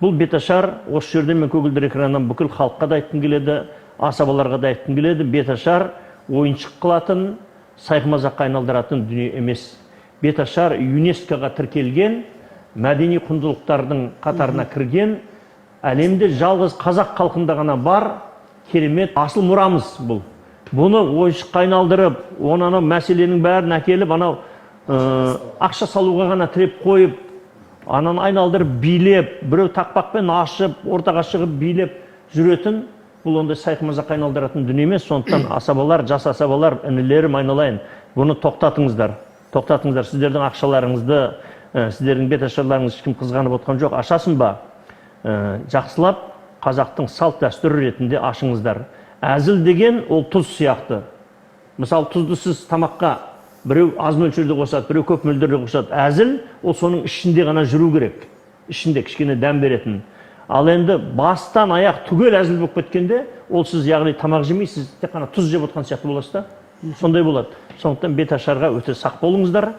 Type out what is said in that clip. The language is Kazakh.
Бұл беташар, осы жерде мен көгілдір экраннан бүкіл халыққа да айтқым келеді, асабаларға да айтқым келеді. Беташар ойыншық қылатын, сайқымазаққа айналдыратын дүние емес. Беташар ЮНЕСКО-ға тіркелген, мәдени құндылықтардың қатарына кірген, әлемде жалғыз қазақ халқында ғана бар керемет асыл мұрамыз бұл. Бұны ойыншыққа айналдырып, онаны мәселенің бәрін әкеліп, анау ақша салуға ғана тіреп қойып, ананы айналдырып билеп, біреу тақпақпен ашып, ортаға шығып билеп жүретін, бұл ондай сайқымазаққа айналдыратын дүние емес. Сондықтан асабалар, жас асабалар, інілерім, айналайын, бұны тоқтатыңыздар. Тоқтатыңыздар, сіздердің ақшаларыңызды, сіздердің беташарларыңыз ешкім қызғанып отқан жоқ. Ашасын ба, жақсылап қазақтың салт дәстүрі ретінде ашыңыздар. Әзіл деген ол тұз сияқты. Мысалы, тұзды сіз тамаққа біреу аз мөлшерде қосады, біреу көп мөлшерде қосады. Әзіл ол соның ішінде ғана жүру керек. Ішінде кішкене дәм беретін. Ал енді бастан аяқ түгел әзіл болып кеткенде, ол сіз яғни тамақ жемейсіз, тек қана тұз жеп отқан сияқты боласыз да. Сондай болады. Сондықтан беташарға өте сақ болыңыздар.